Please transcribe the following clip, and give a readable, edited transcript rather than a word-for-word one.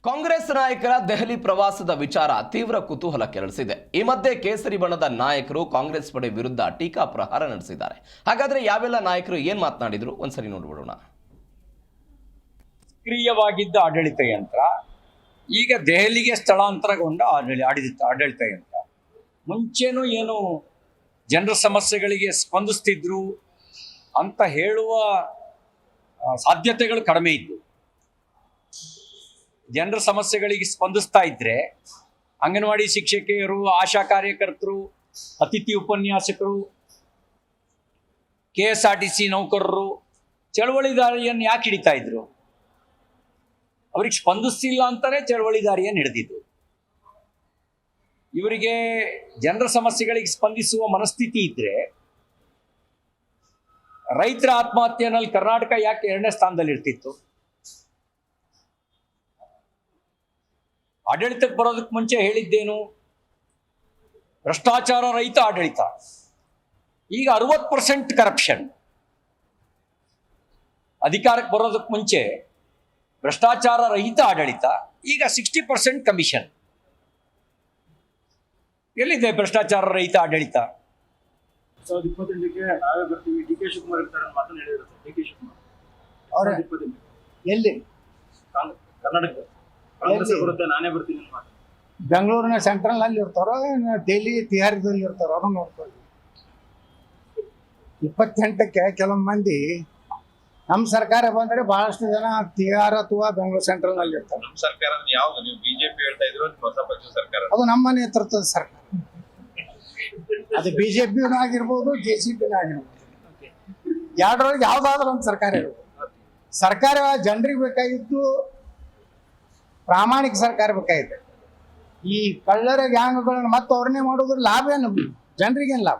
ಕಾಂಗ್ರೆಸ್ ನಾಯಕರ ದೆಹಲಿ ಪ್ರವಾಸದ ವಿಚಾರ ತೀವ್ರ ಕುತೂಹಲ ಕೆರಳಿಸಿದೆ. ಈ ಮಧ್ಯೆ ಕೇಸರಿ ಬಣದ ನಾಯಕರು ಕಾಂಗ್ರೆಸ್ ಪಡೆ ವಿರುದ್ಧ ಟೀಕಾ ಪ್ರಹಾರ ನಡೆಸಿದ್ದಾರೆ. ಹಾಗಾದ್ರೆ ಯಾವೆಲ್ಲ ನಾಯಕರು ಏನ್ ಮಾತನಾಡಿದ್ರು ಒಂದ್ಸರಿ ನೋಡ್ಬಿಡೋಣ. ಸಕ್ರಿಯವಾಗಿದ್ದ ಆಡಳಿತ ಯಂತ್ರ ಈಗ ದೆಹಲಿಗೆ ಸ್ಥಳಾಂತರಗೊಂಡ ಆಡಳಿತ ಯಂತ್ರ. ಮುಂಚೆನೂ ಏನು ಜನರ ಸಮಸ್ಯೆಗಳಿಗೆ ಸ್ಪಂದಿಸ್ತಿದ್ರು ಅಂತ ಹೇಳುವ ಸಾಧ್ಯತೆಗಳು ಕಡಿಮೆ ಇದ್ದು, ಜನರ ಸಮಸ್ಯೆಗಳಿಗೆ ಸ್ಪಂದಿಸ್ತಾ ಇದ್ರೆ ಅಂಗನವಾಡಿ ಶಿಕ್ಷಕಿಯರು, ಆಶಾ ಕಾರ್ಯಕರ್ತರು, ಅತಿಥಿ ಉಪನ್ಯಾಸಕರು, KSRTC ನೌಕರರು ಚಳವಳಿ ದಾರಿಯನ್ನು ಯಾಕೆ ಹಿಡಿತಾ ಇದ್ರು? ಅವ್ರಿಗೆ ಸ್ಪಂದಿಸ್ತಿಲ್ಲ ಅಂತಾನೆ ಚಳವಳಿ ದಾರಿಯನ್ನು ಹಿಡಿದಿದ್ದು. ಇವರಿಗೆ ಜನರ ಸಮಸ್ಯೆಗಳಿಗೆ ಸ್ಪಂದಿಸುವ ಮನಸ್ಥಿತಿ ಇದ್ರೆ ರೈತರ ಆತ್ಮಹತ್ಯೆನಲ್ಲಿ ಕರ್ನಾಟಕ ಯಾಕೆ 2ನೇ ಸ್ಥಾನದಲ್ಲಿ ಇರ್ತಿತ್ತು? ಆಡಳಿತಕ್ಕೆ ಬರೋದಕ್ಕೆ ಮುಂಚೆ ಹೇಳಿದ್ದೇನು? ಭ್ರಷ್ಟಾಚಾರ ರಹಿತ ಆಡಳಿತ. ಈಗ 60% ಕರಪ್ಷನ್. ಅಧಿಕಾರಕ್ಕೆ ಬರೋದಕ್ಕೆ ಮುಂಚೆ ಭ್ರಷ್ಟಾಚಾರ ರಹಿತ ಆಡಳಿತ, ಈಗ 60% ಕಮಿಷನ್. ಎಲ್ಲಿದೆ ಭ್ರಷ್ಟಾಚಾರ ರಹಿತ ಆಡಳಿತ? 2028ಕ್ಕೆ ನಾವೇ ಬರ್ತೀವಿ, DK ಶಿವಕುಮಾರ್ ಇರ್ತಾರೆ ಮಾತನ್ನು ಹೇಳಿದ್ರು. DK ಶಿವಕುಮಾರ್ ಅವ್ರ ಎಲ್ಲಿ ಕರ್ನಾಟಕ ಕಾಂಗ್ರೆಸ್ ಬರುತ್ತೆ, ನಾನೇ ಬರ್ತೀನಿ ಅಂತ ಮಾತು. ಬೆಂಗಳೂರಿನ ಸೆಂಟ್ರಲ್ ನಲ್ಲಿ ಇರ್ತಾರೋ ದೆಹಲಿ ತಿಹಾರದಲ್ಲಿ ಇರ್ತಾರೋ ಅದನ್ನ ನೋಡ್ಕೊಳ್ಳಿ. 28ಕ್ಕೆ ಕೆಲವು ಮಂದಿ ನಮ್ಮ ಸರ್ಕಾರ ಬಂದ್ರೆ ಬಹಳಷ್ಟು ಜನ ತಿಹಾರ ಅಥವಾ ಬೆಂಗಳೂರು ಸೆಂಟ್ರಲ್ ನಲ್ಲಿ ಇರ್ತಾರೆ. ನಮ್ಮ ಸರ್ಕಾರ ಯಾವ್ದು? ನೀವು ಬಿಜೆಪಿ ಹೇಳ್ತಾ ಇದ್ರು, ಹೊಸ ಪಕ್ಷ ಸರ್ಕಾರ? ಅದು ನಮ್ಮ ನೇತೃತ್ವದ ಸರ್ಕಾರ. ಅದು ಬಿಜೆಪಿನೂ ಆಗಿರ್ಬೋದು, JCPನೂ ಆಗಿರ್ಬೋದು. ಎರಡರೊಳಗೆ ಯಾವ್ದಾದ್ರು ಒಂದು ಸರ್ಕಾರ ಇರ್ಬೋದು. ಸರ್ಕಾರ ಜನರಿಗೆ ಬೇಕಾಗಿತ್ತು, ಪ್ರಾಮಾಣಿಕ ಸರ್ಕಾರ ಬೇಕಾಗಿದೆ. ಈ ಕಳ್ಳರ ಗ್ಯಾಂಗ್ಗಳನ್ನ ಮತ್ತೆ ಅವ್ರನ್ನೇ ಮಾಡೋದ್ರ ಲಾಭ ಏನು? ಜನರಿಗೇನು ಲಾಭ?